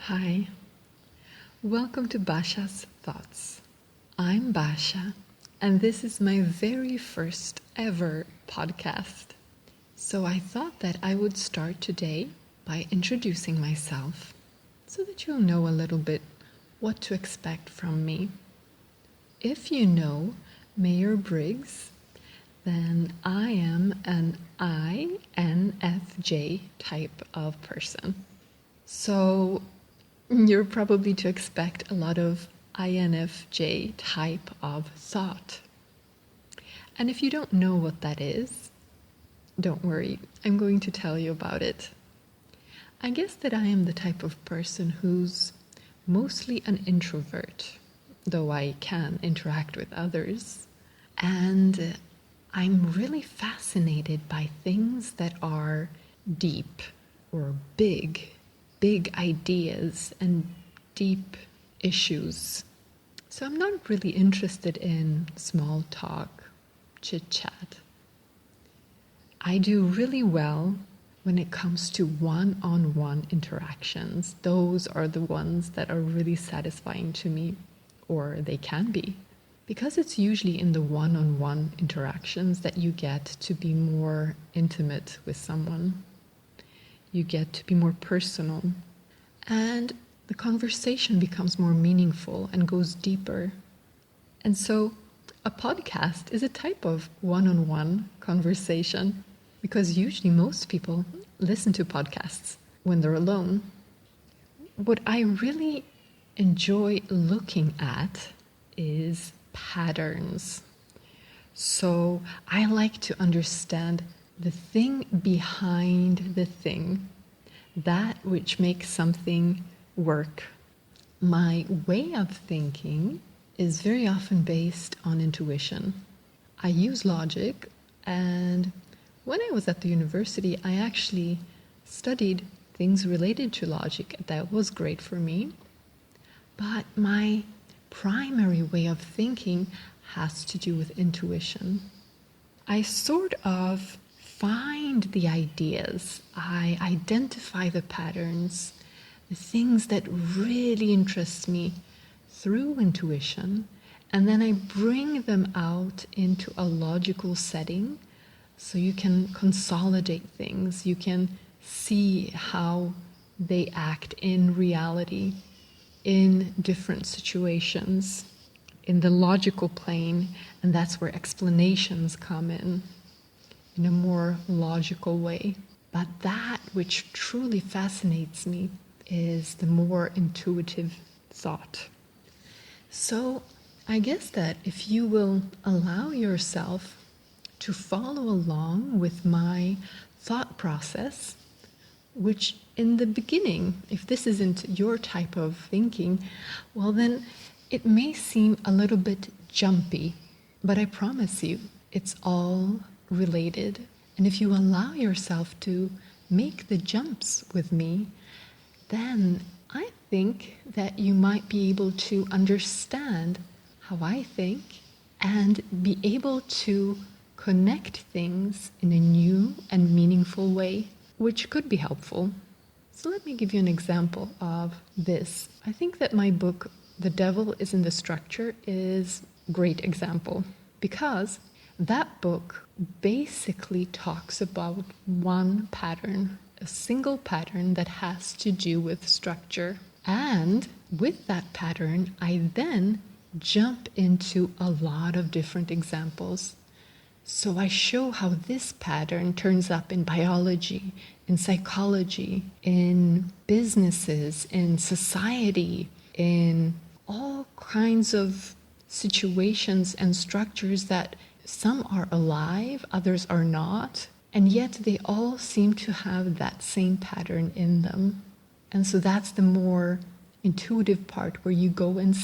Hi, welcome to Basia's Thoughts. I'm Basia, and this is my very first ever podcast. So I thought that I would start today by introducing myself so that you'll know a little bit what to expect from me. If you know Mayor Briggs, then I am an INFJ type of person. So you're probably to expect a lot of INFJ type of thought. And if you don't know what that is, don't worry, I'm going to tell you about it. I guess that I am the type of person who's mostly an introvert, though I can interact with others. And I'm really fascinated by things that are deep or big ideas and deep issues. So I'm not really interested in small talk, chit-chat. I do really well when it comes to one-on-one interactions. Those are the ones that are really satisfying to me, or they can be. Because it's usually in the one-on-one interactions that you get to be more intimate with someone. You get to be more personal, and the conversation becomes more meaningful and goes deeper. And so a podcast is a type of one-on-one conversation, because usually most people listen to podcasts when they're alone. What I really enjoy looking at is patterns. So I like to understand the thing behind the thing, that which makes something work. My way of thinking is very often based on intuition. I use logic, and when I was at the university, I actually studied things related to logic. That was great for me. But my primary way of thinking has to do with intuition. I sort of find the ideas, I identify the patterns, the things that really interest me through intuition, and then I bring them out into a logical setting so you can consolidate things, you can see how they act in reality, in different situations, in the logical plane, and that's where explanations come in a more logical way. But that which truly fascinates me is the more intuitive thought. So I guess that if you will allow yourself to follow along with my thought process, which in the beginning, if this isn't your type of thinking, well then it may seem a little bit jumpy, but I promise you, it's all related. And if you allow yourself to make the jumps with me, then I think that you might be able to understand how I think and be able to connect things in a new and meaningful way, which could be helpful. So let me give you an example of this. I think that my book, The Devil is in the Structure, is a great example, because that book basically talks about one pattern, a single pattern that has to do with structure. And with that pattern, I then jump into a lot of different examples. So I show how this pattern turns up in biology, in psychology, in businesses, in society, in all kinds of situations and structures that some are alive, others are not, and yet they all seem to have that same pattern in them. And so that's the more intuitive part, where you go and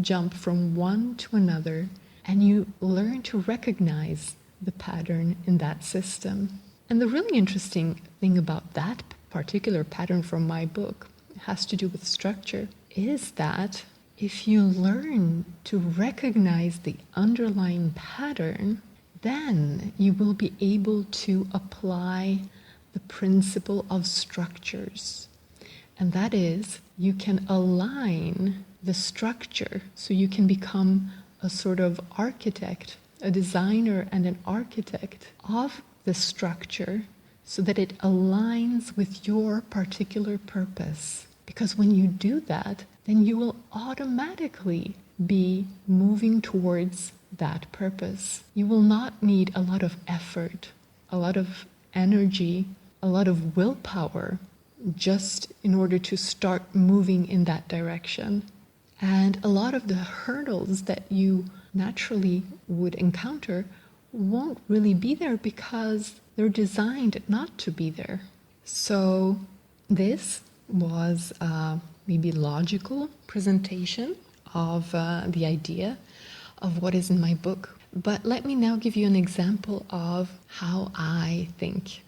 jump from one to another, and you learn to recognize the pattern in that system. And the really interesting thing about that particular pattern from my book has to do with structure, is that if you learn to recognize the underlying pattern, then you will be able to apply the principle of structures. And that is, you can align the structure so you can become a sort of architect, a designer and an architect of the structure so that it aligns with your particular purpose. Because when you do that, then you will automatically be moving towards that purpose. You will not need a lot of effort, a lot of energy, a lot of willpower just in order to start moving in that direction. And a lot of the hurdles that you naturally would encounter won't really be there because they're designed not to be there. So this was a maybe logical presentation of the idea of what is in my book. But let me now give you an example of how I think.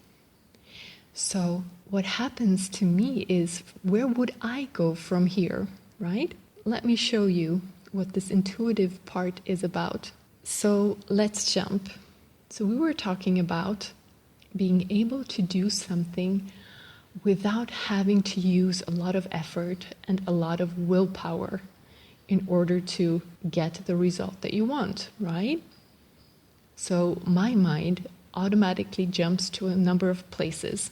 So what happens to me is, where would I go from here, right? Let me show you what this intuitive part is about. So let's jump. So we were talking about being able to do something without having to use a lot of effort and a lot of willpower in order to get the result that you want, right? So my mind automatically jumps to a number of places.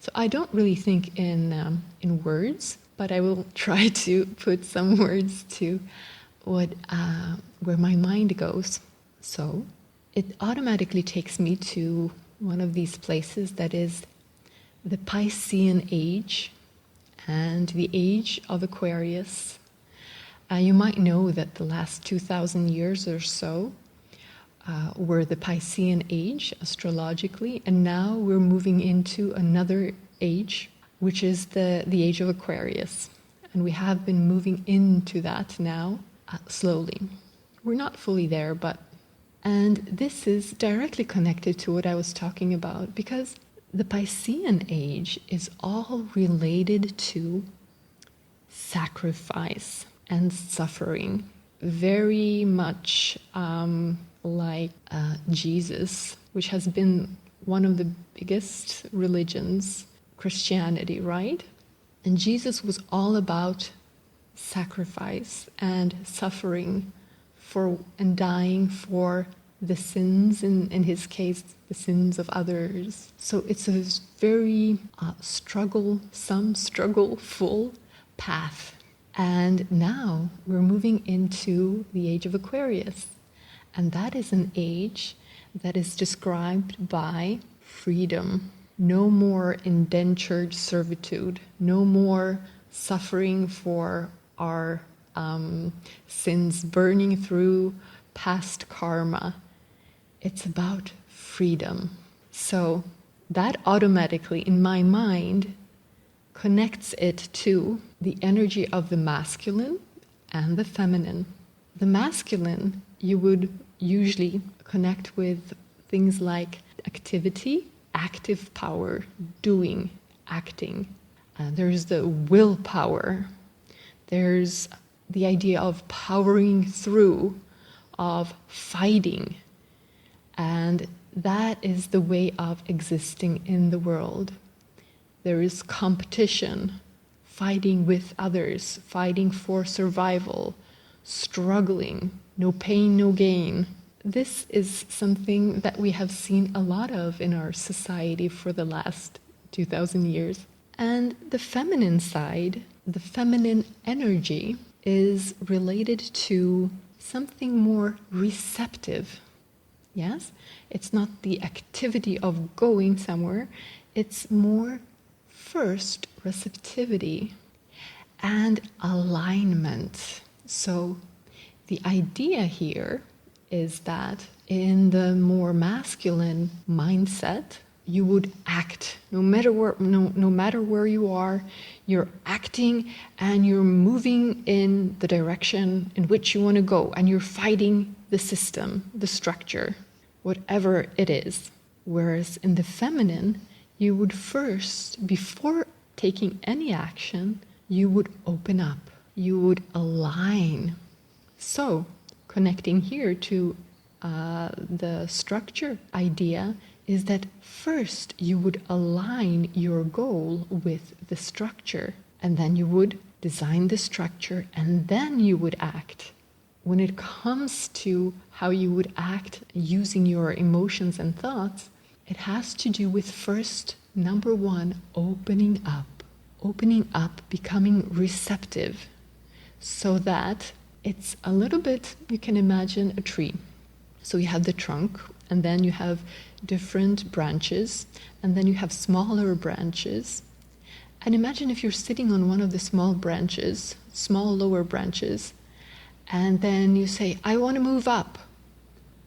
So I don't really think in words, but I will try to put some words to what where my mind goes. So it automatically takes me to one of these places that is the Piscean age and the age of Aquarius. You might know that the last 2,000 years or so were the Piscean age astrologically, and now we're moving into another age, which is the age of Aquarius. And we have been moving into that now slowly. We're not fully there, but... And this is directly connected to what I was talking about, because the Piscean age is all related to sacrifice and suffering, very much like Jesus, which has been one of the biggest religions, Christianity, right? And Jesus was all about sacrifice and suffering for and dying for the sins, in his case, the sins of others. So it's a very struggle-full path. And now we're moving into the age of Aquarius. And that is an age that is described by freedom. No more indentured servitude. No more suffering for our sins, burning through past karma. It's about freedom. So that automatically, in my mind, connects it to the energy of the masculine and the feminine. The masculine, you would usually connect with things like activity, active power, doing, acting. There's the willpower. There's the idea of powering through, of fighting. And that is the way of existing in the world. There is competition, fighting with others, fighting for survival, struggling, no pain, no gain. This is something that we have seen a lot of in our society for the last 2,000 years. And the feminine side, the feminine energy, is related to something more receptive. Yes? It's not the activity of going somewhere. It's more first receptivity and alignment. So the idea here is that in the more masculine mindset, you would act no matter where you are. You're acting and you're moving in the direction in which you want to go, and you're fighting the system, the structure, whatever it is. Whereas in the feminine, you would first, before taking any action, you would open up, you would align. So connecting here to the structure idea is that first you would align your goal with the structure. And then you would design the structure, and then you would act. When it comes to how you would act using your emotions and thoughts, it has to do with first, number one, opening up, becoming receptive, so that it's a little bit, you can imagine a tree. So you have the trunk, and then you have different branches, and then you have smaller branches. And imagine if you're sitting on one of the small lower branches, and then you say, I want to move up.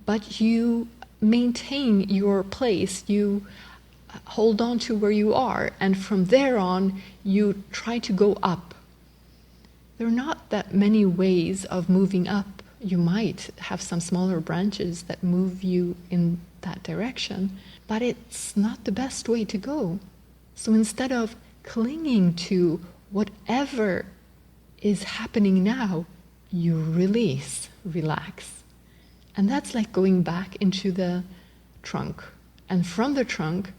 But you maintain your place, you hold on to where you are, and from there on, you try to go up. There are not that many ways of moving up. You might have some smaller branches that move you in that direction, but it's not the best way to go. So instead of clinging to whatever is happening now, you release, relax. And that's like going back into the trunk. And from the trunk,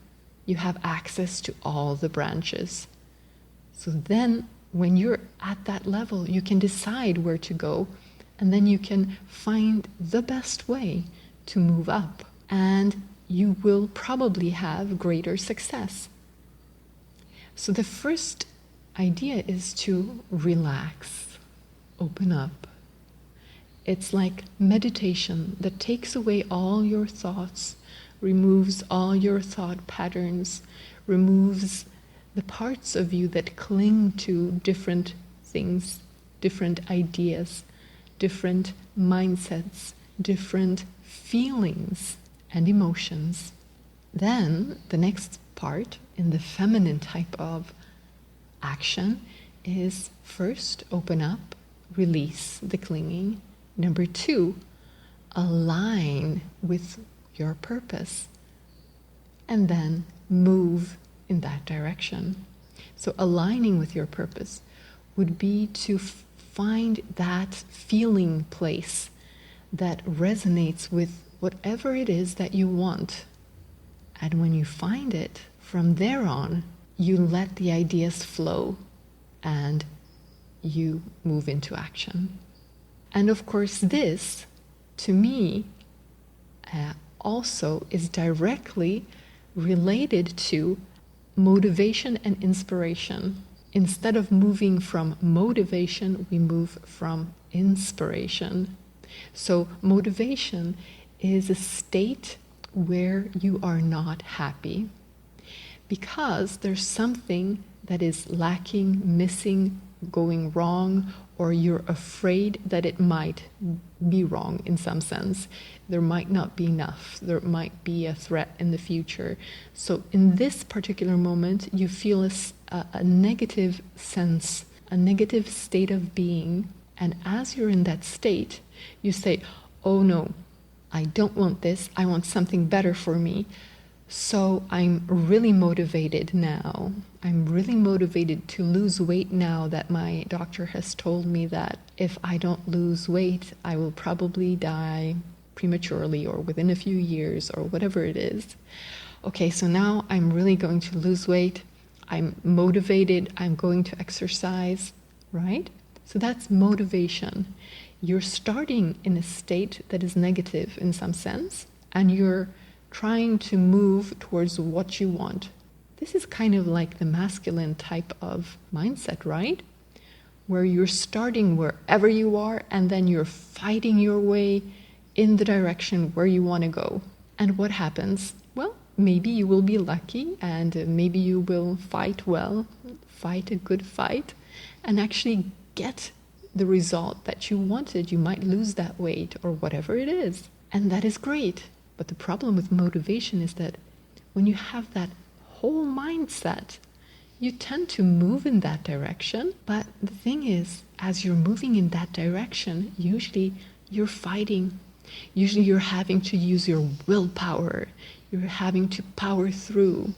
you have access to all the branches. So then, when you're at that level, you can decide where to go, and then you can find the best way to move up. And you will probably have greater success. So the first idea is to relax, open up. It's like meditation that takes away all your thoughts, removes all your thought patterns, removes the parts of you that cling to different things, different ideas, different mindsets, different feelings and emotions. Then the next part in the feminine type of action is first open up, release the clinging. Number two, align with your purpose, and then move in that direction. So aligning with your purpose would be to find that feeling place that resonates with whatever it is that you want. And when you find it, from there on, you let the ideas flow and you move into action. And of course, this, to me, also is directly related to motivation and inspiration. Instead of moving from motivation, we move from inspiration. So motivation is a state where you are not happy because there's something that is lacking, missing, going wrong, or you're afraid that it might be wrong in some sense. There might not be enough. There might be a threat in the future. So in this particular moment, you feel a negative sense, a negative state of being. And as you're in that state, you say, oh no, I don't want this. I want something better for me. So I'm really motivated now. I'm really motivated to lose weight now that my doctor has told me that if I don't lose weight, I will probably die prematurely or within a few years or whatever it is. Okay, so now I'm really going to lose weight. I'm motivated. I'm going to exercise, right? So that's motivation. You're starting in a state that is negative in some sense, and you're trying to move towards what you want. This is kind of like the masculine type of mindset, right? Where you're starting wherever you are and then you're fighting your way in the direction where you want to go. And what happens? Well, maybe you will be lucky and maybe you will fight well, fight a good fight, and actually get the result that you wanted. You might lose that weight or whatever it is. And that is great. But the problem with motivation is that when you have that whole mindset, you tend to move in that direction. But the thing is, as you're moving in that direction, usually you're fighting. Usually you're having to use your willpower. You're having to power through.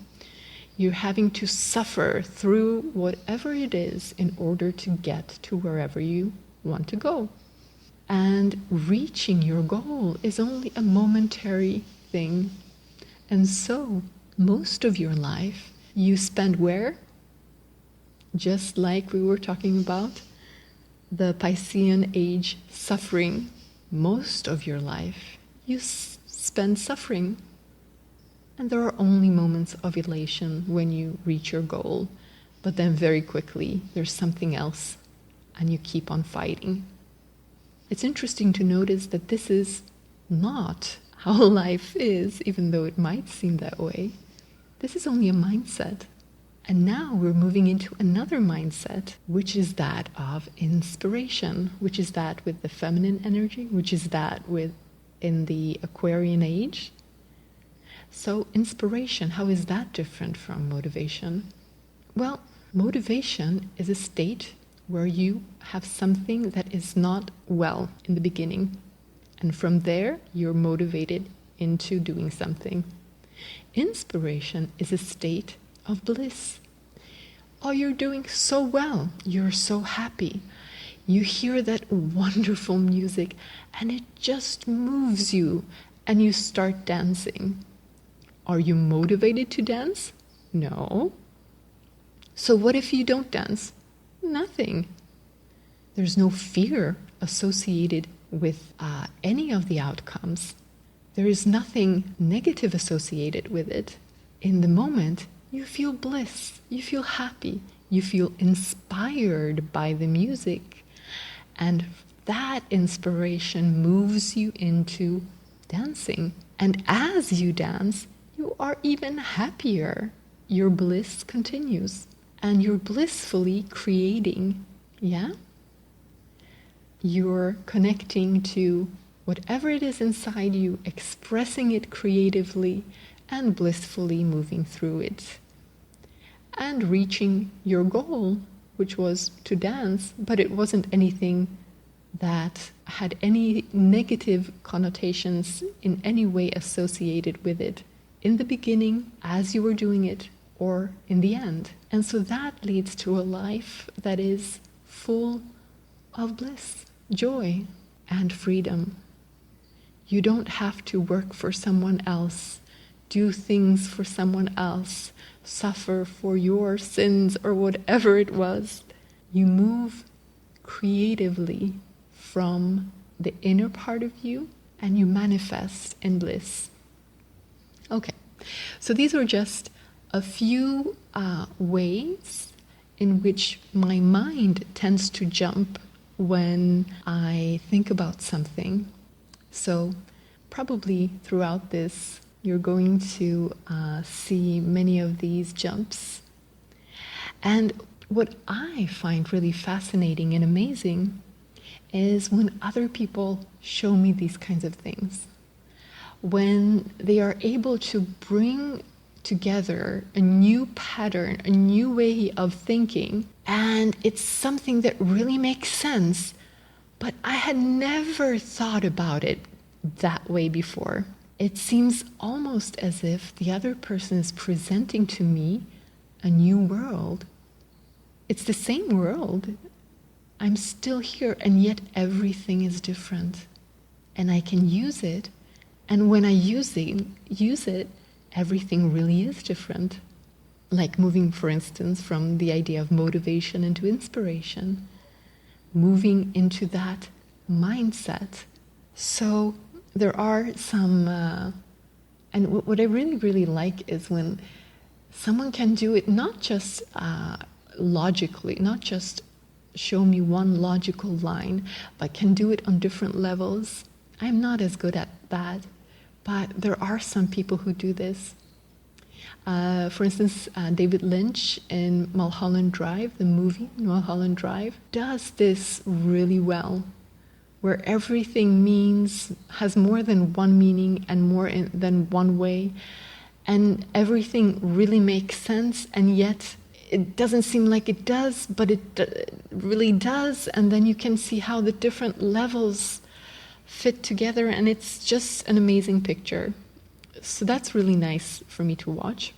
You're having to suffer through whatever it is in order to get to wherever you want to go. And reaching your goal is only a momentary thing. And so, most of your life, you spend where? just like we were talking about the Piscean age suffering. Most of your life you spend suffering, and there are only moments of elation when you reach your goal, but then very quickly there's something else and you keep on fighting. It's interesting to notice that this is not how life is, even though it might seem that way. This is only a mindset. And now we're moving into another mindset, which is that of inspiration, which is that with the feminine energy, which is that with in the Aquarian age. So inspiration, how is that different from motivation? Well, motivation is a state where you have something that is not well in the beginning. And from there, you're motivated into doing something. Inspiration is a state of bliss. Oh, you're doing so well. You're so happy. You hear that wonderful music and it just moves you and you start dancing. Are you motivated to dance? No. So what if you don't dance? Nothing. There's no fear associated with any of the outcomes. There is nothing negative associated with it. In the moment, you feel bliss, you feel happy, you feel inspired by the music, and that inspiration moves you into dancing. And as you dance, you are even happier. Your bliss continues, and you're blissfully creating, yeah? You're connecting to whatever it is inside you, expressing it creatively and blissfully moving through it. And reaching your goal, which was to dance, but it wasn't anything that had any negative connotations in any way associated with it in the beginning, as you were doing it, or in the end. And so that leads to a life that is full of bliss, joy, and freedom. You don't have to work for someone else, do things for someone else, suffer for your sins or whatever it was. You move creatively from the inner part of you and you manifest in bliss. Okay, so these are just a few ways in which my mind tends to jump when I think about something. So probably throughout this, you're going to see many of these jumps. And what I find really fascinating and amazing is when other people show me these kinds of things. When they are able to bring together a new pattern, a new way of thinking, and it's something that really makes sense, but I had never thought about it that way before. It seems almost as if the other person is presenting to me a new world. It's the same world. I'm still here, and yet everything is different. And I can use it, and when I use it, everything really is different. Like moving, for instance, from the idea of motivation into inspiration, moving into that mindset. So there are some, and what I really, really like is when someone can do it not just logically, not just show me one logical line, but can do it on different levels. I'm not as good at that, but there are some people who do this. For instance, David Lynch in Mulholland Drive, the movie Mulholland Drive, does this really well, where everything has more than one meaning and more than one way, and everything really makes sense, and yet it doesn't seem like it does, but it really does, and then you can see how the different levels fit together, and it's just an amazing picture. So that's really nice for me to watch.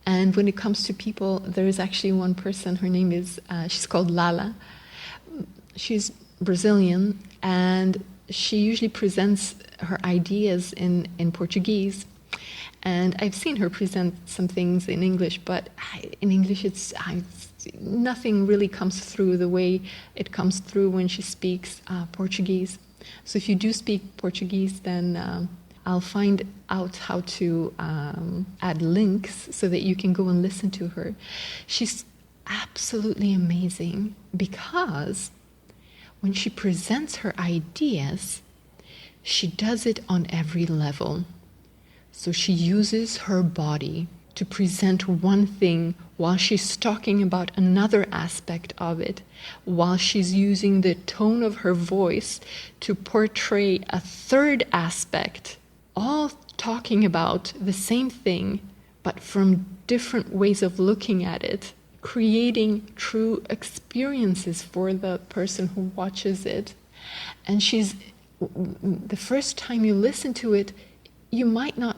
And when it comes to people, there is actually one person, her name is, she's called Lala. She's Brazilian, and she usually presents her ideas in Portuguese. And I've seen her present some things in English, but in English it's nothing really comes through the way it comes through when she speaks Portuguese. So if you do speak Portuguese, then I'll find out how to add links so that you can go and listen to her. She's absolutely amazing because when she presents her ideas, she does it on every level. So she uses her body to present one thing while she's talking about another aspect of it, while she's using the tone of her voice to portray a third aspect, all talking about the same thing, but from different ways of looking at it, creating true experiences for the person who watches it. And the first time you listen to it, you might not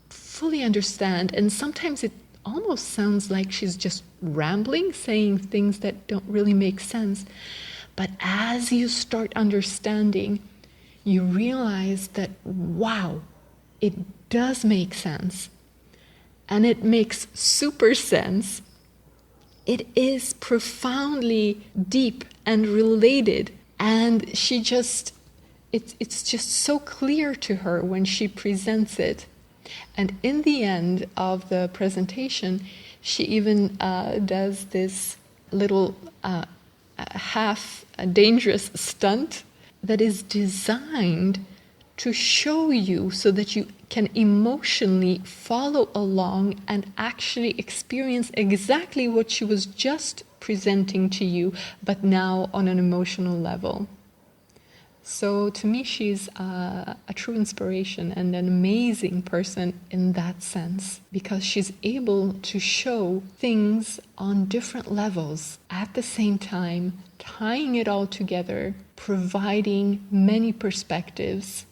fully understand, and sometimes it almost sounds like she's just rambling, saying things that don't really make sense. But as you start understanding, you realize that, wow, it does make sense. And it makes super sense. It is profoundly deep and related. And it's just so clear to her when she presents it. And in the end of the presentation, she even does this little half dangerous stunt that is designed to show you so that you can emotionally follow along and actually experience exactly what she was just presenting to you, but now on an emotional level. So to me, she's a true inspiration and an amazing person in that sense, because she's able to show things on different levels at the same time, tying it all together, providing many perspectives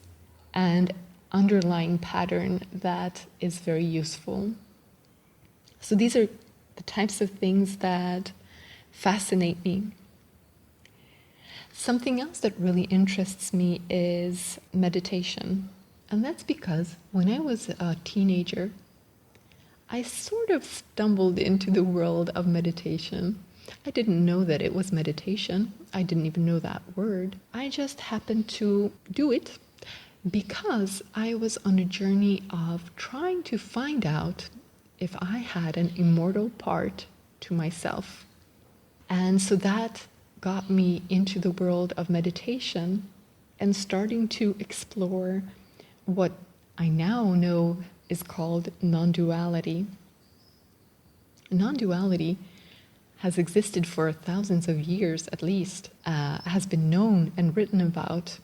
and underlying pattern that is very useful. So these are the types of things that fascinate me. Something else that really interests me is meditation. And that's because when I was a teenager, I sort of stumbled into the world of meditation. I didn't know that it was meditation. I didn't even know that word. I just happened to do it because I was on a journey of trying to find out if I had an immortal part to myself. And so that got me into the world of meditation and starting to explore what I now know is called non-duality. Non-duality has existed for thousands of years at least, has been known and written about,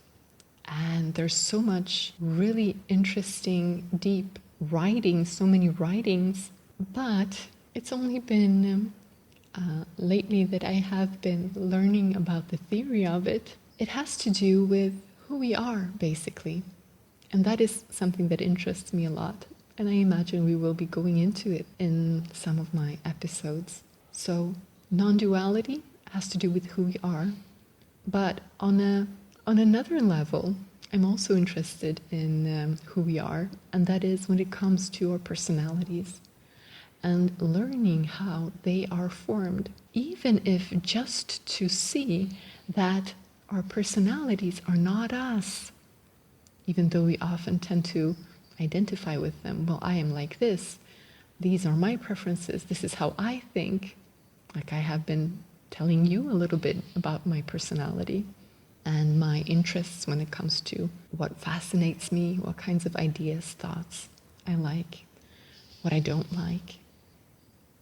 and there's so much really interesting, deep writing, so many writings, but it's only been lately that I have been learning about the theory of it. It has to do with who we are, basically. And that is something that interests me a lot. And I imagine we will be going into it in some of my episodes. So non-duality has to do with who we are. But on another level, I'm also interested in who we are. And that is when it comes to our personalities. And learning how they are formed, even if just to see that our personalities are not us, even though we often tend to identify with them. Well, I am like this. These are my preferences. This is how I think. Like I have been telling you a little bit about my personality and my interests when it comes to what fascinates me, what kinds of ideas, thoughts I like, what I don't like.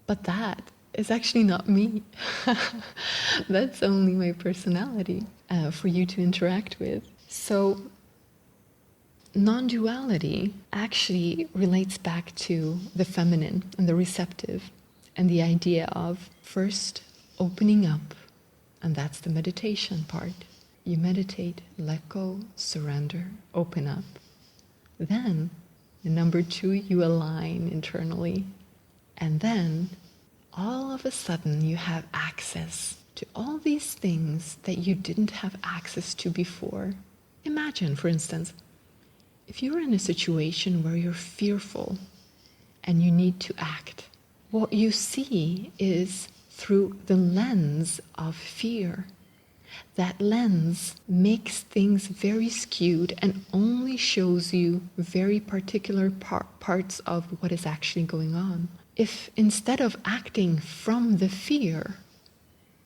But that is actually not me. That's only my personality for you to interact with. So non-duality actually relates back to the feminine and the receptive and the idea of first opening up, and that's the meditation part. You meditate, let go, surrender, open up. Then, number 2, you align internally. And then, all of a sudden, you have access to all these things that you didn't have access to before. Imagine, for instance, if you're in a situation where you're fearful and you need to act, what you see is through the lens of fear. That lens makes things very skewed and only shows you very particular parts of what is actually going on. If instead of acting from the fear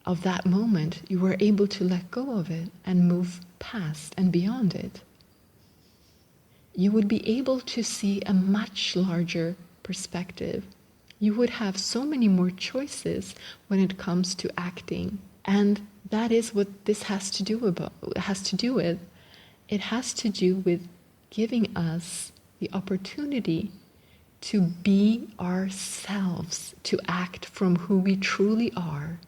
of that moment, you were able to let go of it and move past and beyond it, you would be able to see a much larger perspective. You would have so many more choices when it comes to acting. And that is what this has to do with. It has to do with giving us the opportunity to be ourselves, to act from who we truly are,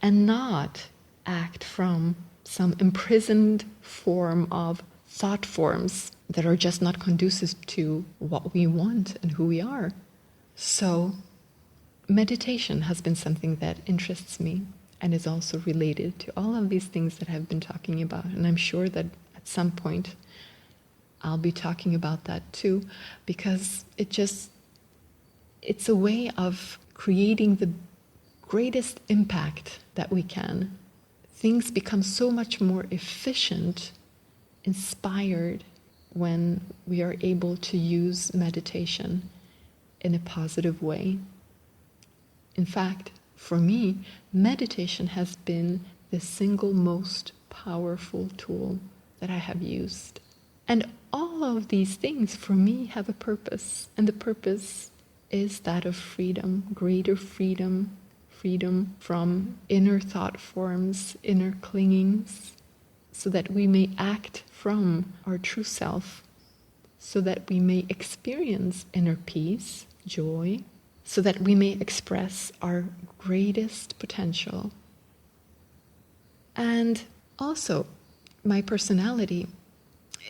and not act from some imprisoned form of thought forms that are just not conducive to what we want and who we are. So, meditation has been something that interests me and is also related to all of these things that I've been talking about. And I'm sure that at some point I'll be talking about that too, because it's a way of creating the greatest impact that we can. Things become so much more efficient, inspired, when we are able to use meditation in a positive way. In fact, for me, meditation has been the single most powerful tool that I have used. And all of these things for me have a purpose, and the purpose is that of freedom, greater freedom, freedom from inner thought forms, inner clingings, so that we may act from our true self, so that we may experience inner peace, joy, so that we may express our greatest potential. And also, my personality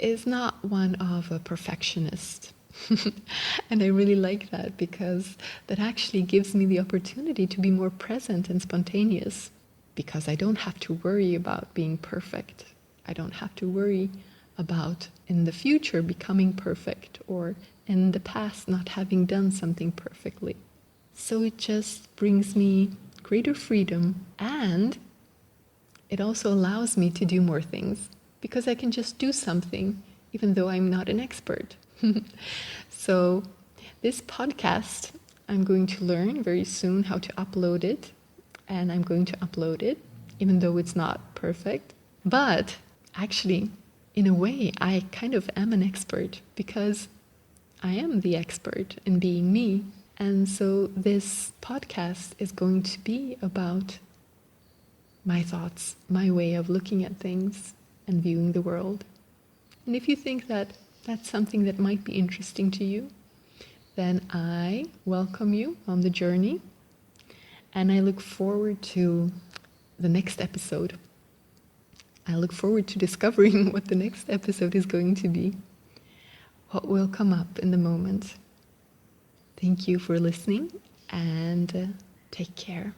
is not one of a perfectionist. And I really like that, because that actually gives me the opportunity to be more present and spontaneous, because I don't have to worry about being perfect. I don't have to worry about in the future becoming perfect, or in the past not having done something perfectly. So it just brings me greater freedom, and it also allows me to do more things, because I can just do something even though I'm not an expert. So this podcast, I'm going to learn very soon how to upload it, and I'm going to upload it even though it's not perfect. But actually, in a way, I kind of am an expert, because I am the expert in being me. And so this podcast is going to be about my thoughts, my way of looking at things and viewing the world. And if you think that that's something that might be interesting to you, then I welcome you on the journey, and I look forward to the next episode. I look forward to discovering what the next episode is going to be, what will come up in the moment. Thank you for listening, and take care.